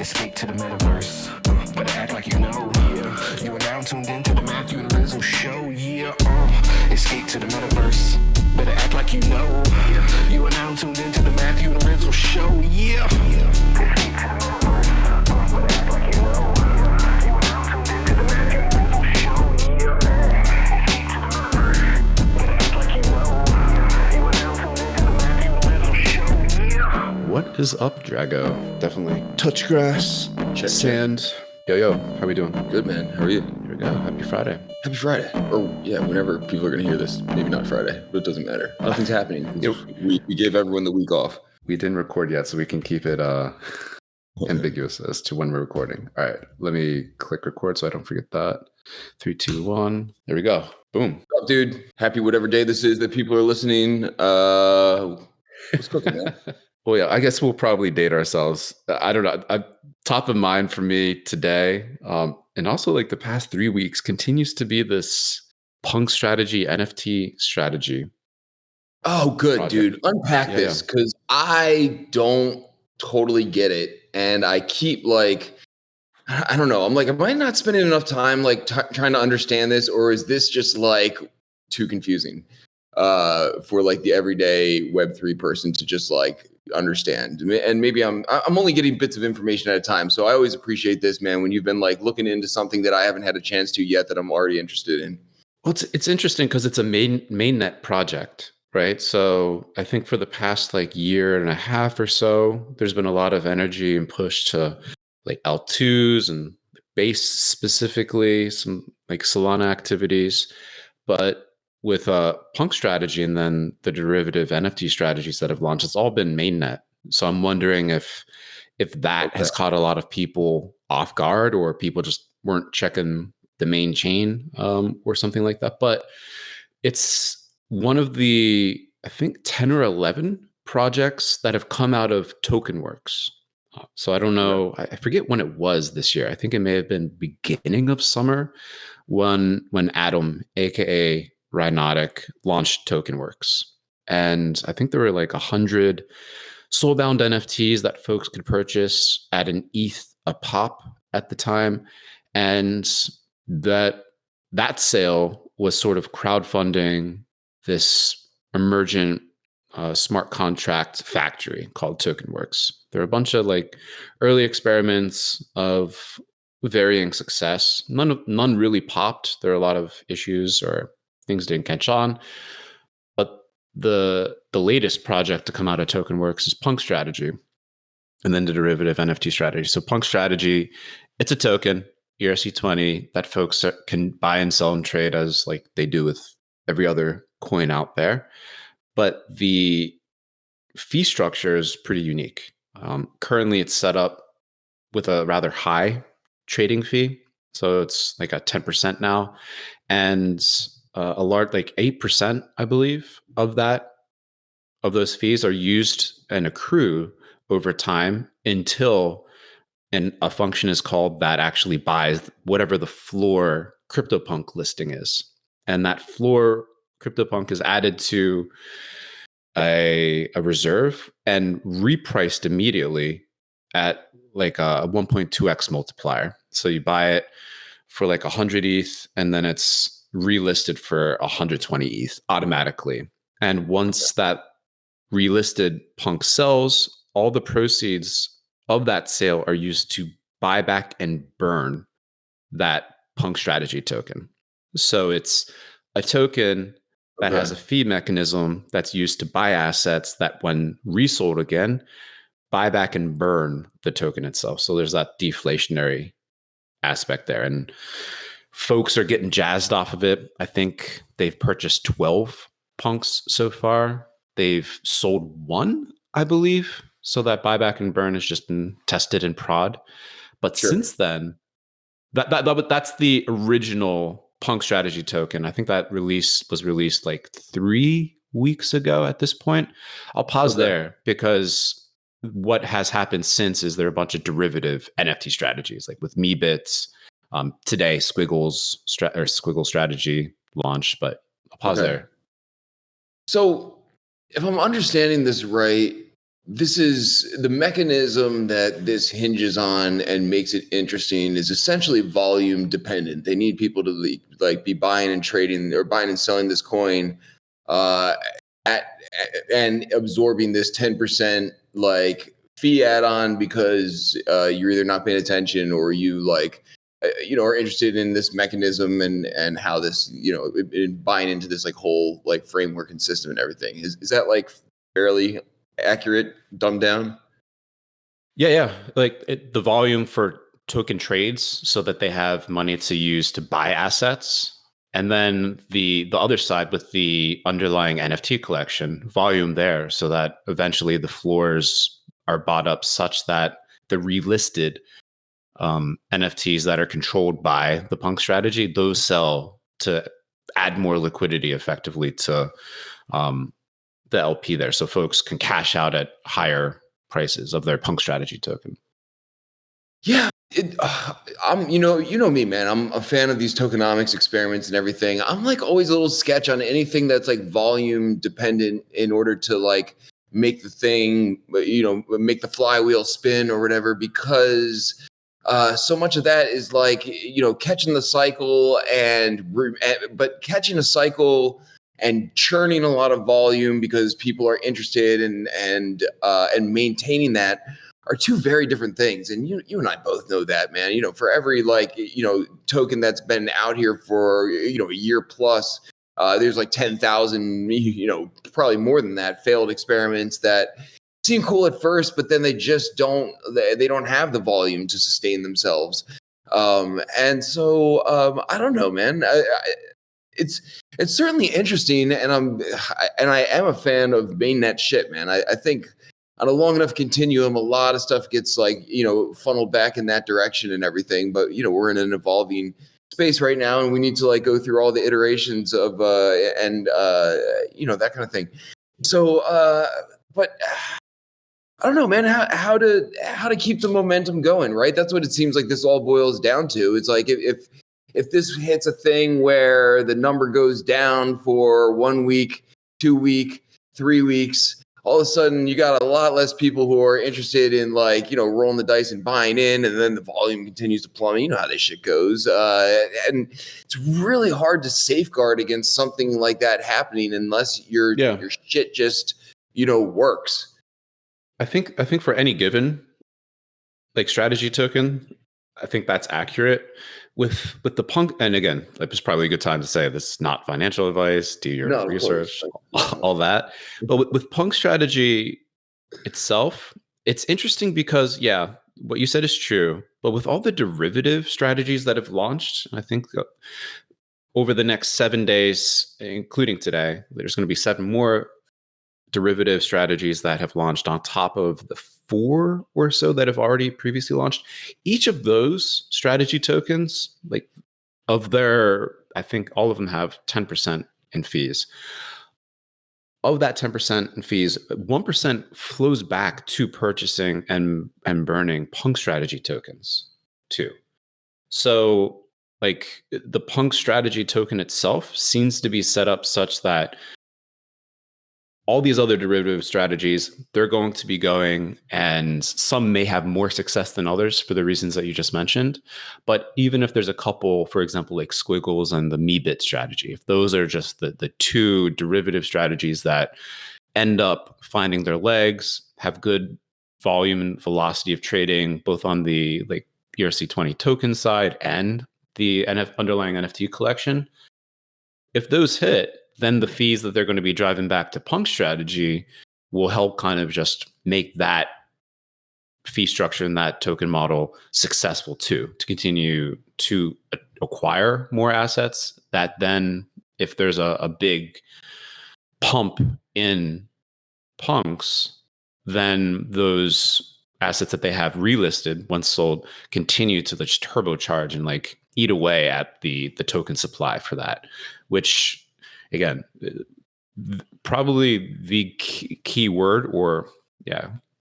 Escape to the metaverse. Better act like you know. Yeah. You are now tuned into the Matthew and Rizzle show. Yeah. Escape to the metaverse. Better act like you know. Yeah. You are now tuned into the Matthew and Rizzle show. Yeah. Escape to the metaverse. Better act like you know. Yeah. You are now tuned into the Matthew and Rizzle show. Yeah. Escape to the metaverse. Better act like you know. Yeah. You are now tuned into the Matthew and Rizzle show. Yeah. What is up, Drago? Definitely touch grass, Check sand. Yo, how we doing? Good, man. How are you? Here we go. Happy Friday. Happy Friday. Or, yeah, whenever people are going to hear this. Maybe not Friday, but it doesn't matter. Nothing's happening. We gave everyone the week off. We didn't record yet, so we can keep it ambiguous as to when we're recording. All right, let me click record so I don't forget that. 3, 2, 1. There we go. Boom. What's up, dude? Happy whatever day this is that people are listening. What's cooking, man? Well, yeah, I guess we'll probably date ourselves. I don't know. Top of mind for me today, and also like the past 3 weeks, continues to be this punk strategy, NFT strategy. Oh, good, project. dude. Unpack this, because I don't totally get it. And I keep I don't know. I'm like, am I not spending enough time trying to understand this? Or is this just too confusing for the everyday Web3 person to just understand? And maybe I'm only getting bits of information at a time. So I always appreciate this, man, when you've been looking into something that I haven't had a chance to yet that I'm already interested in. Well, it's interesting because it's a mainnet project, right? So I think for the past year and a half or so, there's been a lot of energy and push to L2s and base specifically, some Solana activities, but with a punk strategy and then the derivative NFT strategies that have launched, it's all been mainnet. So I'm wondering if that has caught a lot of people off guard, or people just weren't checking the main chain or something like that. But it's one of the, I think, 10 or 11 projects that have come out of TokenWorks. So I don't know, I forget when it was this year. I think it may have been beginning of summer when Adam, aka Rhinotic, launched TokenWorks. And I think there were 100 soulbound NFTs that folks could purchase at an ETH a pop at the time. And that sale was sort of crowdfunding this emergent smart contract factory called TokenWorks. There are a bunch of early experiments of varying success. None really popped. There are a lot of issues or things didn't catch on. But the latest project to come out of TokenWorks is Punk Strategy, and then the derivative NFT strategy. So Punk Strategy, it's a token, ERC20, that folks can buy and sell and trade as they do with every other coin out there. But the fee structure is pretty unique. Currently, it's set up with a rather high trading fee. So it's at 10% now. And a large 8%, I believe, of those fees are used and accrue over time until a function is called that actually buys whatever the floor CryptoPunk listing is. And that floor CryptoPunk is added to a reserve and repriced immediately at a 1.2x multiplier. So you buy it for 100 ETH, and then it's relisted for 120 ETH automatically. And once that relisted punk sells, all the proceeds of that sale are used to buy back and burn that punk strategy token. So it's a token that has a fee mechanism that's used to buy assets that, when resold again, buy back and burn the token itself. So there's that deflationary aspect there. And folks are getting jazzed off of it. I think they've purchased 12 punks so far. They've sold 1, I believe. So that buyback and burn has just been tested in prod. But since then, that's the original Punk Strategy token. I think that was released 3 weeks ago at this point. I'll pause there, because what has happened since is there are a bunch of derivative NFT strategies, with Meebits. Today, Squiggle Strategy launched, but I'll pause there. So if I'm understanding this right, this is the mechanism that this hinges on and makes it interesting is essentially volume dependent. They need people to be buying and trading or buying and selling this coin at and absorbing this 10% fee add-on because you're either not paying attention or you are interested in this mechanism and how this in buying into this whole framework and system and everything. Is that fairly accurate, dumbed down? Yeah. The volume for token trades so that they have money to use to buy assets. And then the other side with the underlying NFT collection, volume there so that eventually the floors are bought up such that the relisted NFTs that are controlled by the Punk strategy, those sell to add more liquidity effectively to the LP there. So folks can cash out at higher prices of their Punk strategy token. Yeah. I'm, you know me, man. I'm a fan of these tokenomics experiments and everything. I'm always a little sketch on anything that's volume dependent in order to make the thing, make the flywheel spin or whatever, because so much of that is catching the cycle but catching a cycle and churning a lot of volume because people are interested and maintaining that are two very different things. And you and I both know that, man. For every token that's been out here for a year plus, there's 10,000, probably more than that, failed experiments that seem cool at first, but then they just don't have the volume to sustain themselves. And so I don't know, man. It's certainly interesting, and I am a fan of mainnet shit, man. I think on a long enough continuum, a lot of stuff gets funneled back in that direction and everything. But we're in an evolving space right now, and we need to go through all the iterations of that kind of thing. So, but I don't know, man, how to keep the momentum going, right? That's what it seems like this all boils down to. It's if this hits a thing where the number goes down for 1 week, 2 week, 3 weeks, all of a sudden you got a lot less people who are interested in rolling the dice and buying in, and then the volume continues to plummet. You know how this shit goes. And it's really hard to safeguard against something like that happening unless your shit just, works. I think for any given strategy token, I think that's accurate. With the Punk, and again, it's probably a good time to say this is not financial advice. Do your research, all that. But with Punk strategy itself, it's interesting because what you said is true. But with all the derivative strategies that have launched, I think over the next 7 days, including today, there's going to be 7 more derivative strategies that have launched on top of the 4 or so that have already previously launched. Each of those strategy tokens, I think all of them have 10% in fees. Of that 10% in fees, 1% flows back to purchasing and burning Punk strategy tokens too. So the Punk strategy token itself seems to be set up such that all these other derivative strategies, they're going to be going, and some may have more success than others for the reasons that you just mentioned. But even if there's a couple, for example, like Squiggles and the MeBit strategy, if those are just the 2 derivative strategies that end up finding their legs, have good volume and velocity of trading, both on the ERC20 token side and the underlying NFT collection, if those hit, then the fees that they're going to be driving back to Punk strategy will help kind of just make that fee structure and that token model successful too, to continue to acquire more assets that then, if there's a big pump in Punks, then those assets that they have relisted once sold continue to just turbocharge and eat away at the token supply for that, which again, probably the key word or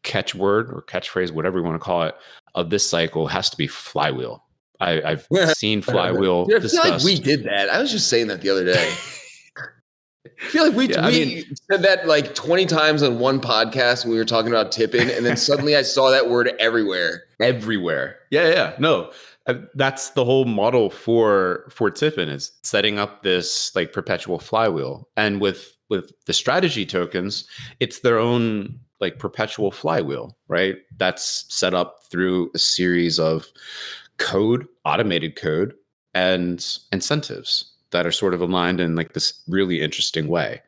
catchword or catchphrase, whatever you want to call it, of this cycle has to be flywheel. I've seen flywheel Dude, I feel discussed. we did that. I was just saying that the other day. I feel like we Yeah, I mean, we said that like 20 times on one podcast when we were talking about tipping, and then suddenly I saw that word everywhere. everywhere. Yeah. No, that's the whole model for Tiffin is setting up this like perpetual flywheel. And with the strategy tokens, it's their own like perpetual flywheel, right? That's set up through a series of code, automated code, and incentives that are sort of aligned in like this really interesting way.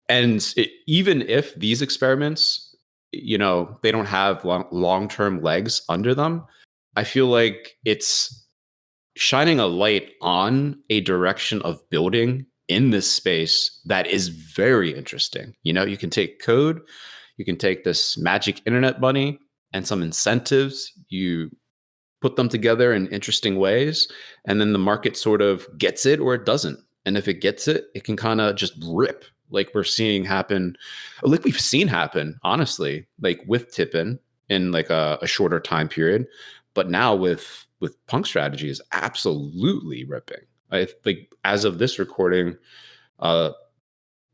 And even if these experiments, they don't have long-term legs under them, I feel like it's shining a light on a direction of building in this space that is very interesting. You can take code, you can take this magic internet money and some incentives, you put them together in interesting ways, and then the market sort of gets it or it doesn't. And if it gets it, it can kind of just rip, like we've seen happen, honestly, like with Tippin in like a shorter time period. But now with Punk Strategy is absolutely ripping. I like as of this recording, uh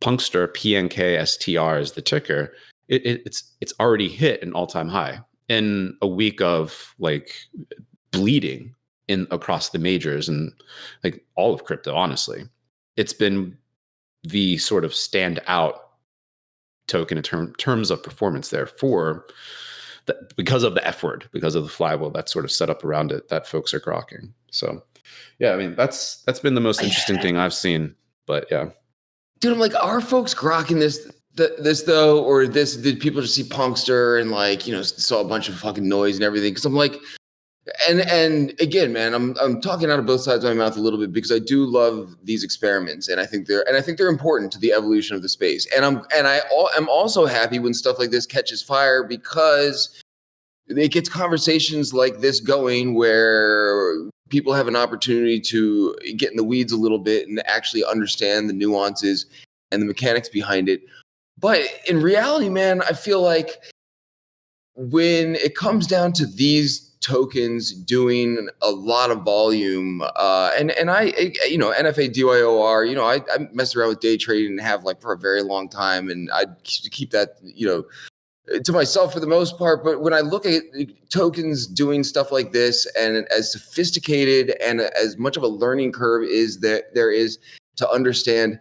Punkster, PNKSTR is the ticker. It's already hit an all-time high in a week of like bleeding in across the majors and like all of crypto. Honestly, it's been the sort of standout token in terms of performance there because of the F word, because of the flywheel that's sort of set up around it that folks are grokking. So yeah, I mean that's been the most interesting thing I've seen. But yeah, dude, I'm like, are folks grokking this though, or did people just see Punkster and like saw a bunch of fucking noise and everything? Because I'm like, and again, man, I'm talking out of both sides of my mouth a little bit because I do love these experiments, and I think they're important to the evolution of the space. And I'm also happy when stuff like this catches fire because it gets conversations like this going where people have an opportunity to get in the weeds a little bit and actually understand the nuances and the mechanics behind it. But in reality, man, I feel like when it comes down to these tokens doing a lot of volume, and I NFA DYOR, I messed around with day trading and have like for a very long time, and I keep that to myself for the most part. But when I look at tokens doing stuff like this, and as sophisticated and as much of a learning curve is that there is to understand,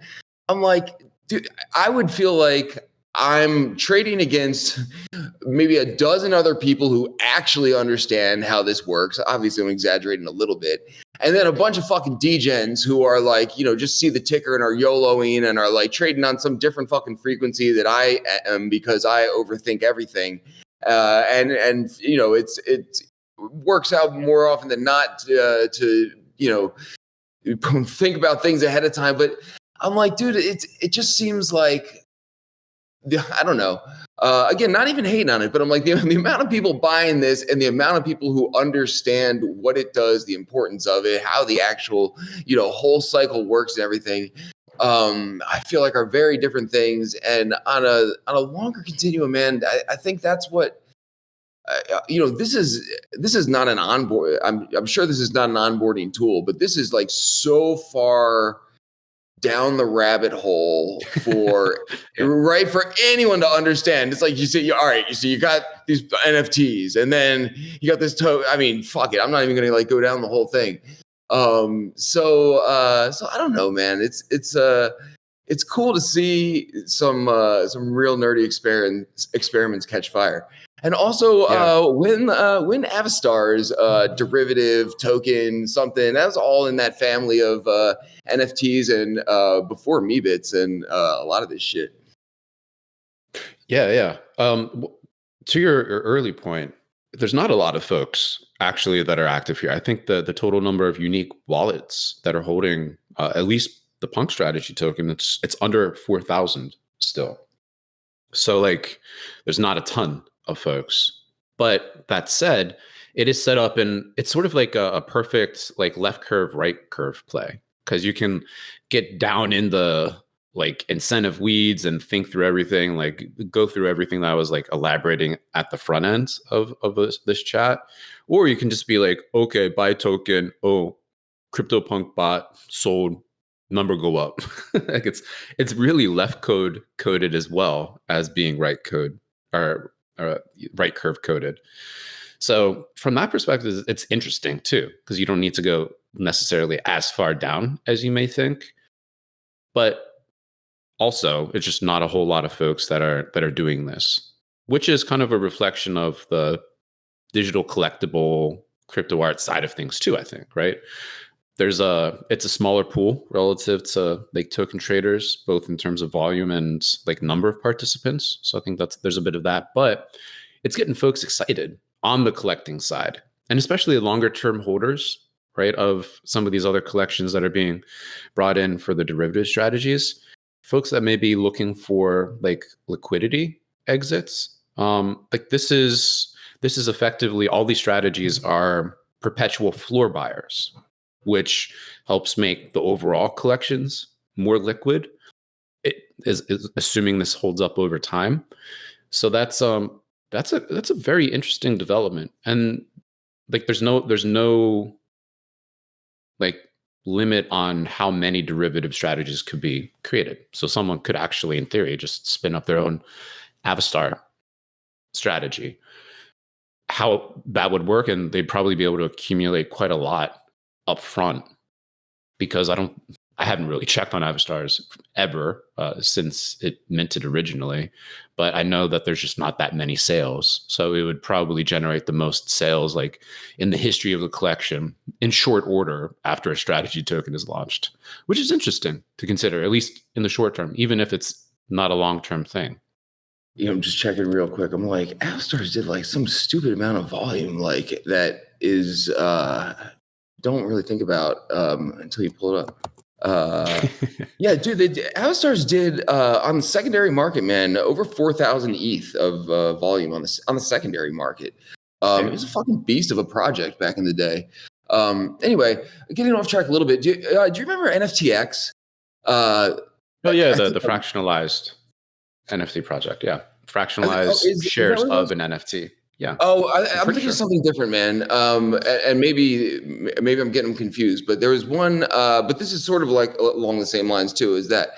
I'm like, dude, I would feel like I'm trading against maybe a dozen other people who actually understand how this works. Obviously, I'm exaggerating a little bit. And then a bunch of fucking degens who are like, just see the ticker and are YOLOing and are like trading on some different fucking frequency that I am because I overthink everything. And it works out more often than not to think about things ahead of time. But I'm like, dude, it just seems like, I don't know. Again, not even hating on it, but I'm like the amount of people buying this and the amount of people who understand what it does, the importance of it, how the actual whole cycle works and everything. I feel like are very different things. And on a longer continuum, man, I think that's what this is not an onboard. I'm sure this is not an onboarding tool, but this is like so far down the rabbit hole for right for anyone to understand. It's like you see, all right, you got these NFTs, and then you got this I mean, fuck it, I'm not even gonna like go down the whole thing. So I don't know, man. It's cool to see some real nerdy experiments catch fire. And also, when Avastar's derivative token, something that was all in that family of NFTs and before Meebits and a lot of this shit. Yeah. To your early point, there's not a lot of folks actually that are active here. I think the total number of unique wallets that are holding at least the Punk Strategy token, it's under 4,000 still. So like, there's not a ton of folks. But that said, it is set up and it's sort of like a perfect like left curve, right curve play, because you can get down in the like incentive weeds and think through everything, like go through everything that I was like elaborating at the front end of this chat. Or you can just be like, okay, buy token. Oh, CryptoPunk bot sold number go up. Like it's really left coded as well as being right code or right curve coded. So from that perspective, it's interesting too, because you don't need to go necessarily as far down as you may think. But also, it's just not a whole lot of folks that are doing this, which is kind of a reflection of the digital collectible crypto art side of things too, I think, right? It's a smaller pool relative to like token traders, both in terms of volume and like number of participants. So I think there's a bit of that, but it's getting folks excited on the collecting side, and especially longer term holders, right, of some of these other collections that are being brought in for the derivative strategies. Folks that may be looking for like liquidity exits. Like this is effectively, all these strategies are perpetual floor buyers, which helps make the overall collections more liquid. It is assuming this holds up over time. So that's a very interesting development. And like there's no like limit on how many derivative strategies could be created. So someone could actually, in theory, just spin up their own Avastar strategy. How that would work, and they'd probably be able to accumulate quite a lot up front, because I haven't really checked on Avastars ever since it minted originally, but I know that there's just not that many sales. So it would probably generate the most sales like in the history of the collection in short order after a strategy token is launched, which is interesting to consider, at least in the short term, even if it's not a long-term thing. I'm just checking real quick. I'm like, Avastars did like some stupid amount of volume, like that is don't really think about until you pull it up. Yeah, dude, Avastars did on the secondary market, man, over 4,000 ETH of volume on the secondary market. It was a fucking beast of a project back in the day. Anyway, getting off track a little bit. Do you remember NFTX? Oh yeah, the fractionalized NFT project. Yeah, fractionalized shares of an NFT. Yeah. Oh, I'm thinking of something different, man. And maybe I'm getting them confused, but there was one. But this is sort of like along the same lines too. Is that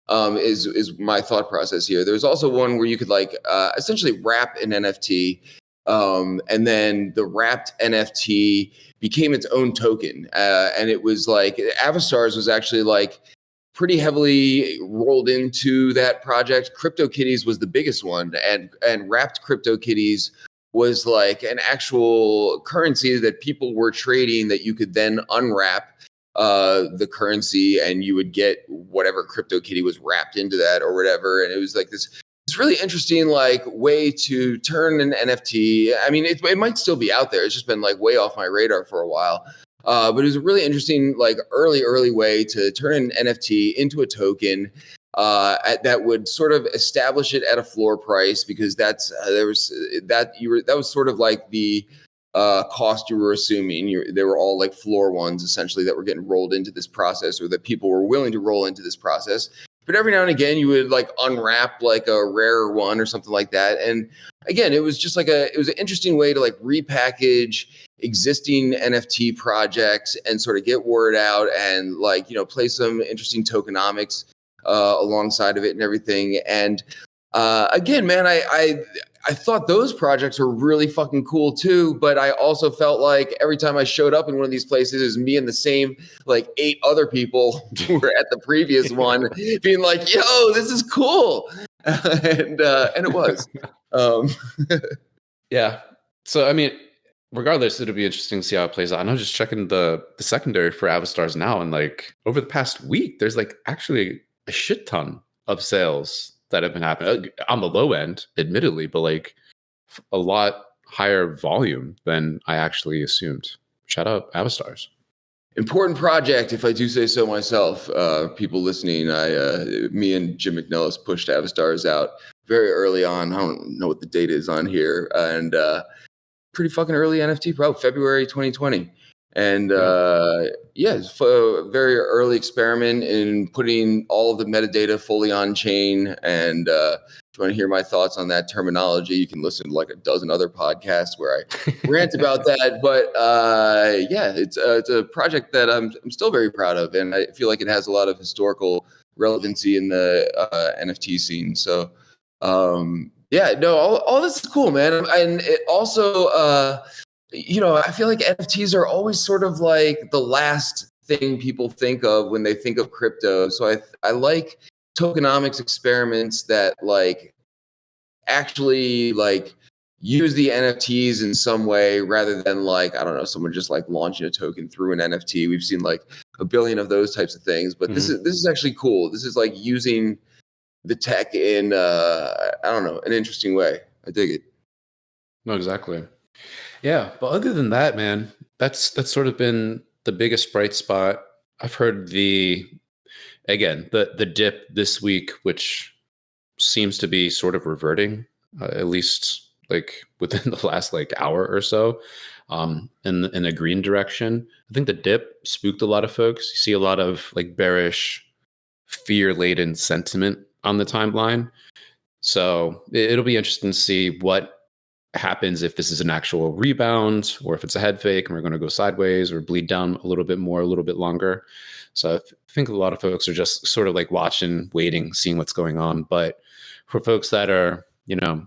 is my thought process here? There's also one where you could like essentially wrap an NFT, and then the wrapped NFT became its own token, and it was like Avastars was actually like pretty heavily rolled into that project. CryptoKitties was the biggest one, and wrapped CryptoKitties was like an actual currency that people were trading that you could then unwrap the currency and you would get whatever CryptoKitty was wrapped into that or whatever. And it was like this really interesting like way to turn an NFT. I mean, it might still be out there. It's just been like way off my radar for a while. But it was a really interesting, like early way to turn an NFT into a token that would sort of establish it at a floor price, because that was sort of like the cost you were assuming. They were all like floor ones essentially that were getting rolled into this process, or that people were willing to roll into this process. But every now and again, you would like unwrap like a rarer one or something like that. And again, it was just like it was an interesting way to like repackage existing NFT projects and sort of get word out and like, play some interesting tokenomics alongside of it and everything. And again, man, I thought those projects were really fucking cool too, but I also felt like every time I showed up in one of these places, it was me and the same like 8 other people who were at the previous one being like, yo, this is cool. And it was. Yeah. So, I mean, regardless, it'll be interesting to see how it plays out. And I'm just checking the secondary for Avastars now. And like over the past week, there's like actually a shit ton of sales that have been happening on the low end, admittedly, but like a lot higher volume than I actually assumed. Shout out Avastars. Important project, if I do say so myself. People listening, me and Jim McNellis pushed Avastars out very early on. I don't know what the date is on here, and pretty fucking early NFT, probably February 2020. And it's a very early experiment in putting all of the metadata fully on chain and you want to hear my thoughts on that terminology, you can listen to like a dozen other podcasts where I rant about that. But yeah, it's a project that I'm still very proud of, and I feel like it has a lot of historical relevancy in the NFT scene. So yeah, no, all this is cool, man. And it also, I feel like NFTs are always sort of like the last thing people think of when they think of crypto. So I like tokenomics experiments that like actually like use the NFTs in some way rather than like, I don't know, someone just like launching a token through an NFT. We've seen like a billion of those types of things, but this is actually cool. This is like using the tech in I don't know, an interesting way. I dig it. No, exactly. Yeah, but other than that, man, that's sort of been the biggest bright spot. I've heard the dip this week, which seems to be sort of reverting, at least like within the last like hour or so, in a green direction. I think the dip spooked a lot of folks. You see a lot of like bearish, fear-laden sentiment on the timeline. So it'll be interesting to see what happens if this is an actual rebound or if it's a head fake and we're going to go sideways or bleed down a little bit more, a little bit longer. So I think a lot of folks are just sort of like watching, waiting, seeing what's going on. But for folks that are,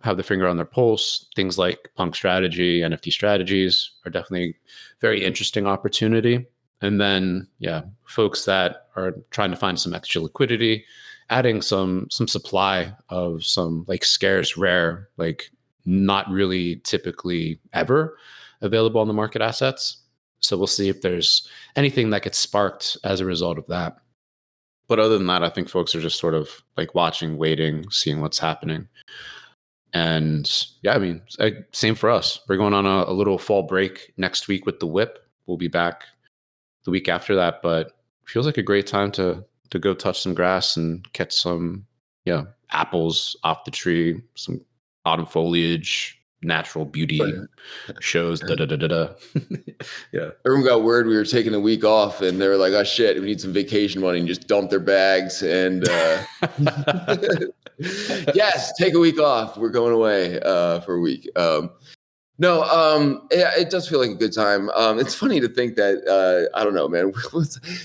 have the finger on their pulse, things like Punk Strategy, NFT Strategies are definitely very interesting opportunity. And then, yeah, folks that are trying to find some extra liquidity, adding some supply of some like scarce, rare, like not really typically ever available on the market assets. So we'll see if there's anything that gets sparked as a result of that. But other than that, I think folks are just sort of like watching, waiting, seeing what's happening. And yeah, I mean, same for us. We're going on a little fall break next week with the whip. We'll be back the week after that, but it feels like a great time to go touch some grass and catch some, apples off the tree, some autumn foliage, natural beauty shows. Yeah. Everyone got word we were taking a week off, and they were like, "Oh shit, we need some vacation money," and just dumped their bags. And yes, take a week off. We're going away for a week. Yeah, it does feel like a good time. It's funny to think that I don't know, man.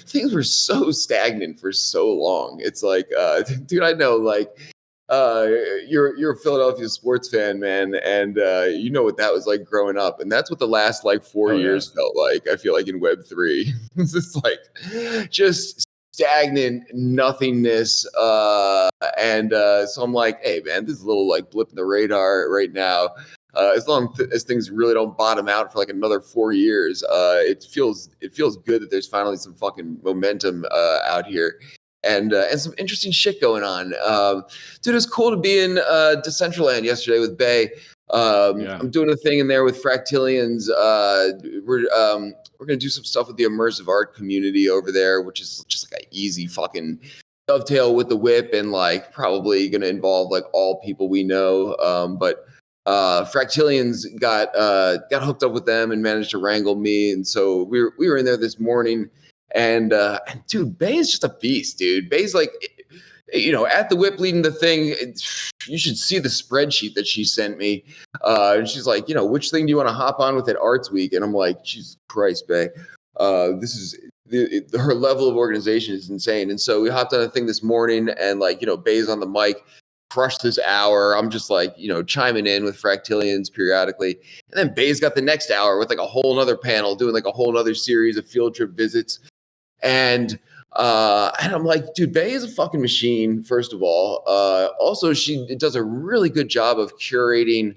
Things were so stagnant for so long. It's like, dude, I know, like. You're a Philadelphia sports fan, man, and you know what that was like growing up, and that's what the last like 4 years felt like. I feel like in Web3, it's just like just stagnant nothingness, and so I'm like, hey, man, this is a little like blip in the radar right now. As long as things really don't bottom out for like another 4 years, it feels good that there's finally some fucking momentum out here. And some interesting shit going on. Dude, it was cool to be in Decentraland yesterday with Bay. I'm doing a thing in there with Fractillions. We're gonna do some stuff with the immersive art community over there, which is just like an easy fucking dovetail with the whip, and like probably gonna involve like all people we know. But Fractillions got hooked up with them and managed to wrangle me, and so we were in there this morning. And dude, Bay is just a beast, dude. Bay's like, at the whip leading the thing. You should see the spreadsheet that she sent me. And she's like, which thing do you want to hop on with at Arts Week? And I'm like, Jesus Christ, Bay. This is her level of organization is insane. And so we hopped on a thing this morning, and like, Bay's on the mic, crushed this hour. I'm just like, chiming in with Fractillions periodically. And then Bay's got the next hour with like a whole nother panel doing like a whole nother series of field trip visits. And I'm like, dude, Bay is a fucking machine, first of all. Also, she does a really good job of curating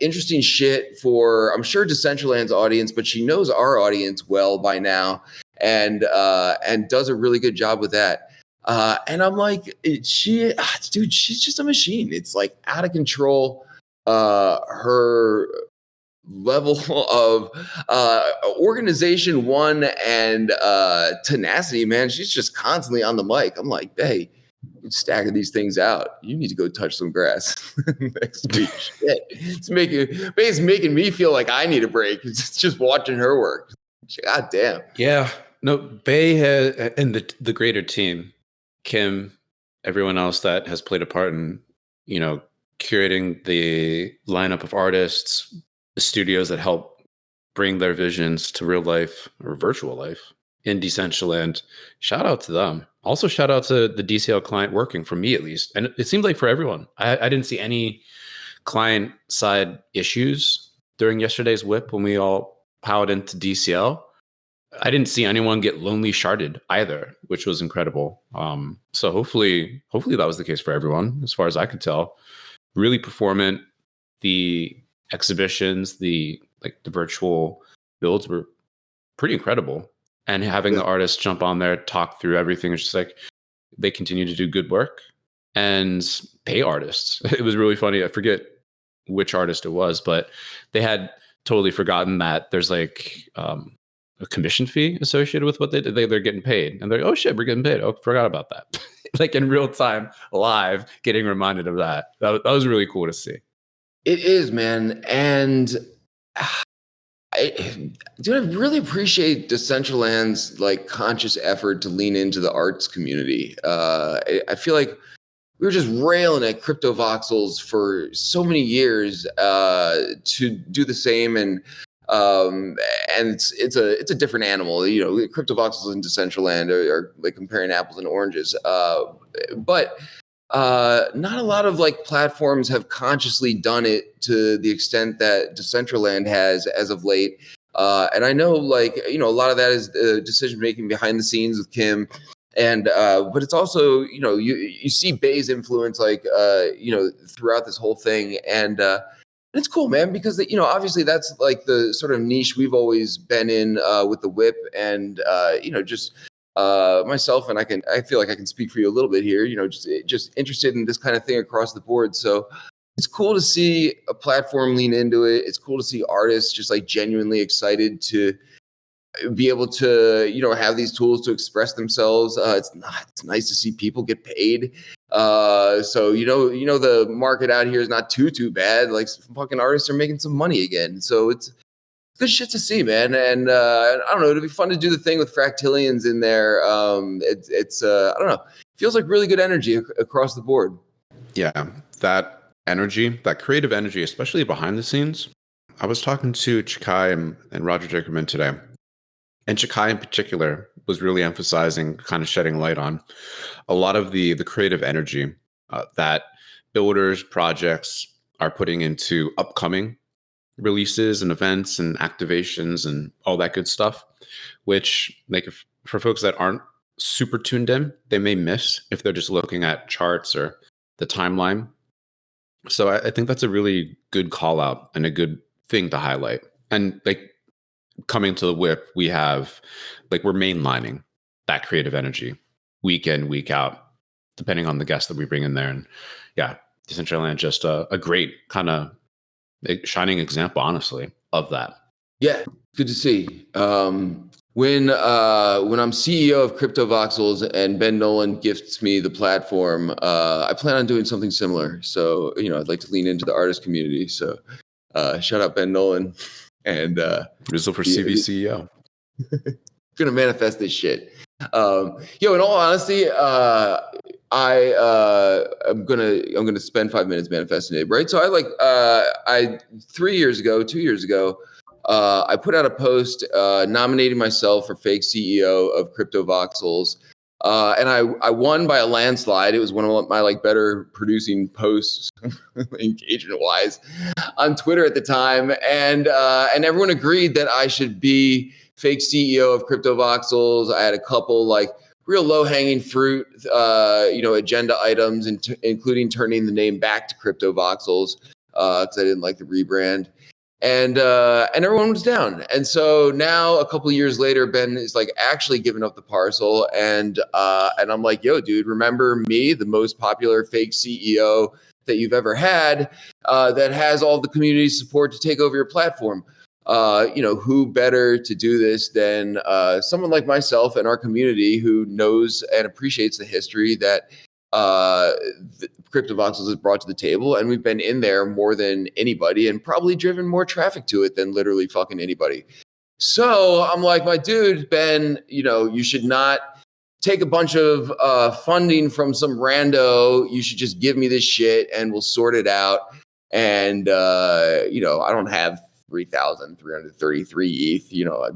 interesting shit for, I'm sure, Decentraland's audience, but she knows our audience well by now, and does a really good job with that. And I'm like, dude, she's just a machine. It's like out of control. Her level of organization, one, and tenacity, man. She's just constantly on the mic. I'm like, hey, stagger these things out. You need to go touch some grass next week. Shit. It's making me feel like I need a break. It's just watching her work. God damn. Yeah. No, Bay has, and the greater team, Kim, everyone else that has played a part in curating the lineup of artists, the studios that help bring their visions to real life or virtual life in Decentraland. Shout out to them. Also, shout out to the DCL client working, for me at least. And it seemed like for everyone. I didn't see any client side issues during yesterday's whip when we all piled into DCL. I didn't see anyone get lonely sharded either, which was incredible. So hopefully that was the case for everyone, as far as I could tell. Really performant. The exhibitions, the virtual builds were pretty incredible. And having the artists jump on there, talk through everything, it's just like they continue to do good work and pay artists. It was really funny. I forget which artist it was, but they had totally forgotten that there's like a commission fee associated with what they did. They're getting paid, and they're like, oh shit, we're getting paid. Oh, forgot about that. Like in real time, live, getting reminded of that. That was really cool to see. It is, man. And I really appreciate Decentraland's like conscious effort to lean into the arts community. I feel like we were just railing at crypto voxels for so many years to do the same, and it's a different animal. Crypto voxels and Decentraland are like comparing apples and oranges. But not a lot of like platforms have consciously done it to the extent that Decentraland has as of late. And I know a lot of that is decision making behind the scenes with Kim. And but it's also, you see Bay's influence throughout this whole thing. And it's cool, man, because obviously that's like the sort of niche we've always been in with the whip, and just myself, and I feel like I can speak for you a little bit here, just interested in this kind of thing across the board. So it's cool to see a platform lean into it. It's cool to see artists just like genuinely excited to be able to, have these tools to express themselves. It's nice to see people get paid. So, the market out here is not too bad. Like fucking artists are making some money again. So it's good shit to see, man. And I don't know, it'll be fun to do the thing with Fractillions in there. It's I don't know, feels like really good energy across the board. Yeah, that energy, that creative energy, especially behind the scenes. I was talking to Chikai and Roger Dickerman today. And Chikai in particular was really emphasizing, kind of shedding light on a lot of the creative energy that builders, projects are putting into upcoming releases and events and activations and all that good stuff, which for folks that aren't super tuned in, they may miss if they're just looking at charts or the timeline. So I think that's a really good call out and a good thing to highlight. And coming to the whip, we have we're mainlining that creative energy week in, week out, depending on the guests that we bring in there. And yeah, Decentraland just a great kind of shining example, honestly, of that. Yeah, good to see. When I'm CEO of Crypto Voxels and Ben Nolan gifts me the platform, I plan on doing something similar. So, I'd like to lean into the artist community. So shout out Ben Nolan. And Rizzle for CV CEO. Gonna manifest this shit. In all honesty, I'm gonna spend 5 minutes manifesting it, right? So 2 years ago, I put out a post nominating myself for fake CEO of Crypto Voxels. And I won by a landslide. It was one of my better producing posts, engagement wise, on Twitter at the time, and everyone agreed that I should be fake CEO of Crypto Voxels. I had a couple real low hanging fruit, agenda items, including turning the name back to Crypto Voxels because I didn't like the rebrand. And everyone was down. And so now a couple of years later, Ben is actually giving up the parcel. And I'm like, yo, dude, remember me, the most popular fake CEO that you've ever had, that has all the community support to take over your platform. Who better to do this than someone like myself and our community who knows and appreciates the history that Crypto Voxels has brought to the table, and we've been in there more than anybody and probably driven more traffic to it than literally fucking anybody. So I'm like, my dude, Ben, you should not take a bunch of funding from some rando. You should just give me this shit and we'll sort it out. And, you know, I don't have 3,333 ETH. You know,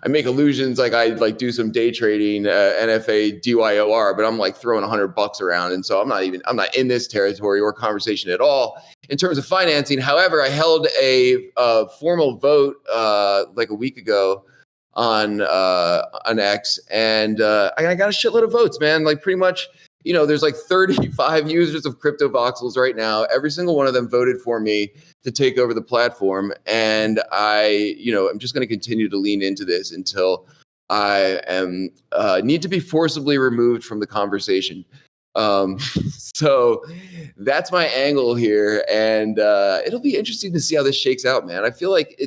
I make illusions like I like do some day trading, NFA DYOR, but I'm like throwing $100 around. And so I'm not in this territory or conversation at all in terms of financing. However, I held a formal vote like a week ago on X, and I got a shitload of votes, man. Like pretty much, you know, there's like 35 users of CryptoVoxels right now. Every single one of them voted for me to take over the platform, and I'm just going to continue to lean into this until I am need to be forcibly removed from the conversation. So that's my angle here, and it'll be interesting to see how this shakes out, man. I feel like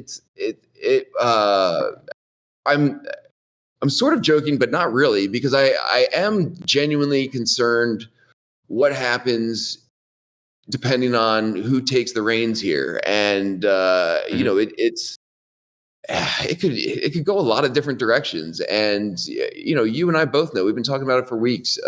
I'm sort of joking, but not really, because I am genuinely concerned what happens depending on who takes the reins here. And you know, it could go a lot of different directions. And you know, you and I both know, we've been talking about it for weeks,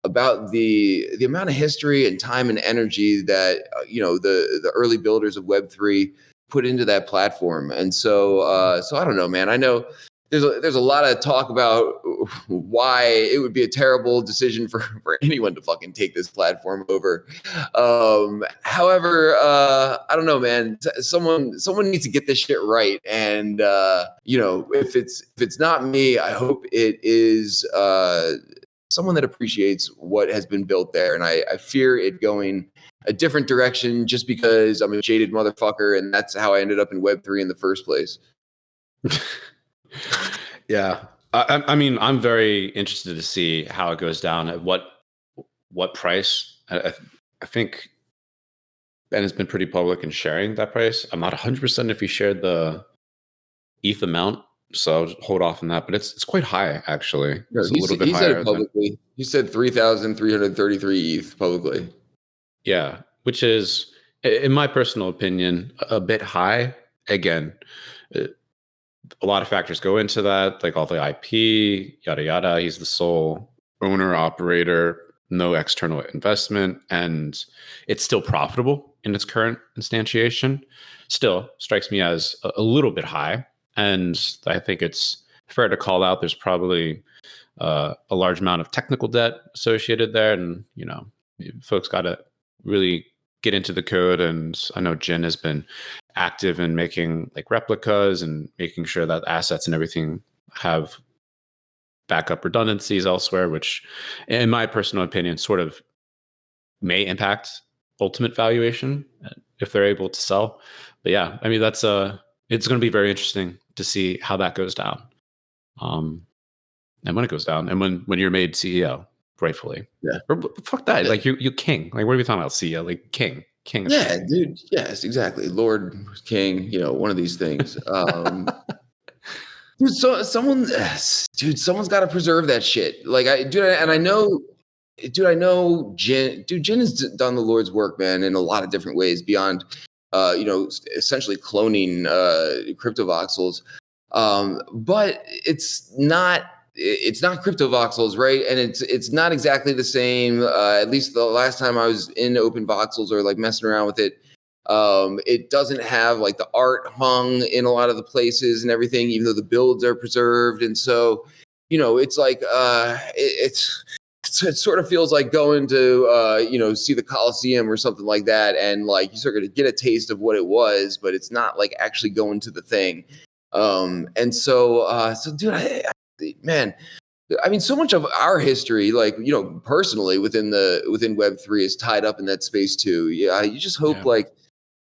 about the amount of history and time and energy that you know the early builders of Web3 put into that platform. And so I don't know, man. I know there's a lot of talk about why it would be a terrible decision for anyone to fucking take this platform over. However, I don't know, man. Someone needs to get this shit right. And you know, if it's not me, I hope it is someone that appreciates what has been built there. And I fear it going a different direction just because I'm a jaded motherfucker, and that's how I ended up in Web3 in the first place. Yeah. I mean, I'm very interested to see how it goes down at what price. I think Ben has been pretty public in sharing that price. I'm not 100% if he shared the ETH amount, so I'll hold off on that. But it's quite high, actually. No, it's a little bit he higher. said it publicly. He said 3,333 ETH publicly. Yeah, which is, in my personal opinion, a bit high. Again, a lot of factors go into that, like all the IP, yada, yada. He's the sole owner, operator, no external investment, and it's still profitable in its current instantiation. Still strikes me as a little bit high. And I think it's fair to call out there's probably a large amount of technical debt associated there. And, you know, folks got to really get into the code. And I know Jin has been active in making like replicas and making sure that assets and everything have backup redundancies elsewhere, which in my personal opinion sort of may impact ultimate valuation if they're able to sell. But yeah, I mean, that's it's going to be very interesting to see how that goes down. And when it goes down, and when you're made CEO, rightfully. Yeah. Or fuck that. Yeah. Like you king. Like what are we talking about? CEO? Like king. King. Yeah, dude. Yes, exactly. Lord, king, you know, one of these things. Dude, someone's got to preserve that shit. Like I know Jin has done the Lord's work, man, in a lot of different ways beyond, you know, essentially cloning CryptoVoxels. But it's not CryptoVoxels, right? And it's not exactly the same. At least the last time I was in Open Voxels or like messing around with it, it doesn't have like the art hung in a lot of the places and everything, even though the builds are preserved. And so, you know, it's like it sort of feels like going to you know, see the Coliseum or something like that, and like you sort of get a taste of what it was, but it's not like actually going to the thing. And so dude, man, I mean, so much of our history, like, you know, personally within Web3 is tied up in that space too. Yeah, you just hope like,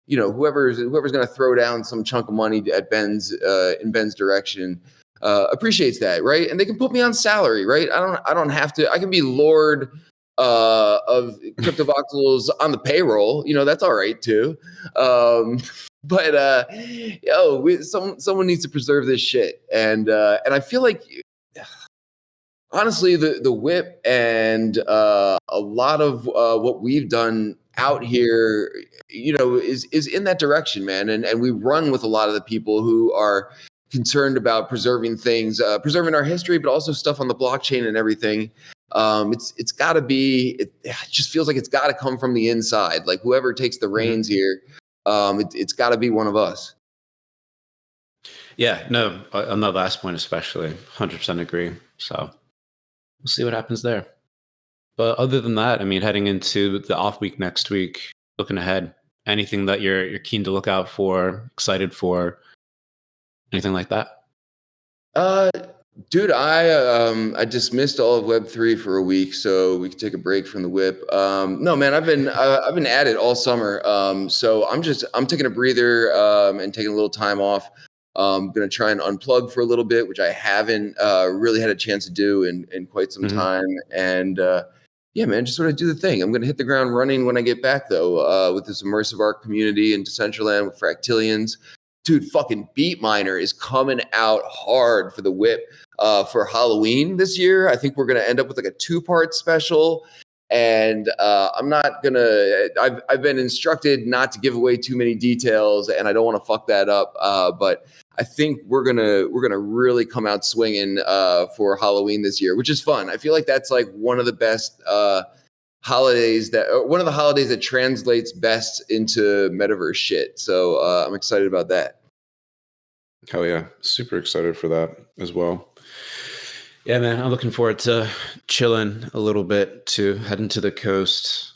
you know, whoever's going to throw down some chunk of money at Ben's in Ben's direction appreciates that, right? And they can put me on salary, right? I don't have to. I can be Lord of CryptoVoxels on the payroll. You know, that's all right too. But someone needs to preserve this shit, and I feel like, honestly, the whip and a lot of what we've done out here, you know, is in that direction, man. And we run with a lot of the people who are concerned about preserving things, preserving our history, but also stuff on the blockchain and everything. It's got to be. It just feels like it's got to come from the inside. Like whoever takes the reins here, it's got to be one of us. Yeah, no, on the last point especially, 100% agree. So we'll see what happens there. But other than that, I mean, heading into the off week next week, looking ahead, anything that you're keen to look out for, excited for, anything like that? Dude, I dismissed all of Web3 for a week, so we could take a break from the whip. No, man, I've been at it all summer. So I'm taking a breather and taking a little time off. I'm gonna try and unplug for a little bit, which I haven't really had a chance to do in quite some time. And yeah, man, just sort of do the thing. I'm gonna hit the ground running when I get back, though, with this immersive art community in Decentraland with Fractillions. Dude, fucking Beat Miner is coming out hard for the whip for Halloween this year. I think we're gonna end up with like a 2-part special. And I'm not gonna. I've been instructed not to give away too many details, and I don't want to fuck that up. But I think we're gonna really come out swinging for Halloween this year, which is fun. I feel like that's like one of the best holidays one of the holidays that translates best into metaverse shit. So I'm excited about that. Hell yeah, super excited for that as well. Yeah, man, I'm looking forward to chilling a little bit, to heading to the coast,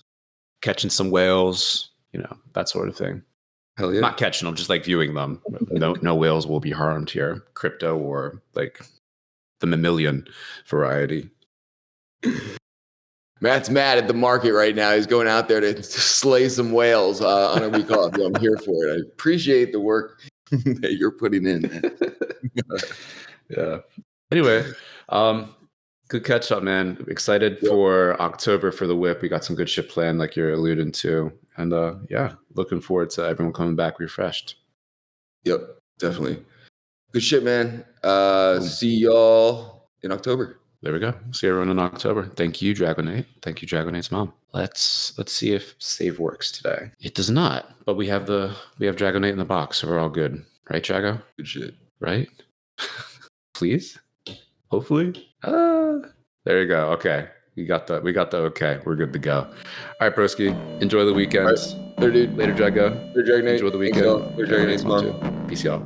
catching some whales, that sort of thing. Hell yeah. Not catching them, just like viewing them. No whales will be harmed here. Crypto or like the mammalian variety. Matt's mad at the market right now. He's going out there to slay some whales on a week off. I'm here for it. I appreciate the work that you're putting in, man. Yeah. Anyway, good catch up, man. Excited for October for the whip. We got some good shit planned, like you're alluding to. And yeah, looking forward to everyone coming back refreshed. Yep, definitely. Good shit, man. See y'all in October. There we go. See everyone in October. Thank you, Dragonate. Thank you, Dragonate's mom. Let's see if save works today. It does not, but we have Dragonate in the box, so we're all good. Right, Drago? Good shit. Right? Please? Hopefully. There you go. Okay. We got the okay. We're good to go. All right, broski. Enjoy the weekend. Right. Later, dude. Later, Drago. Later, Dragonate. Enjoy the weekend. Later, Dragonate's mom. Peace, y'all.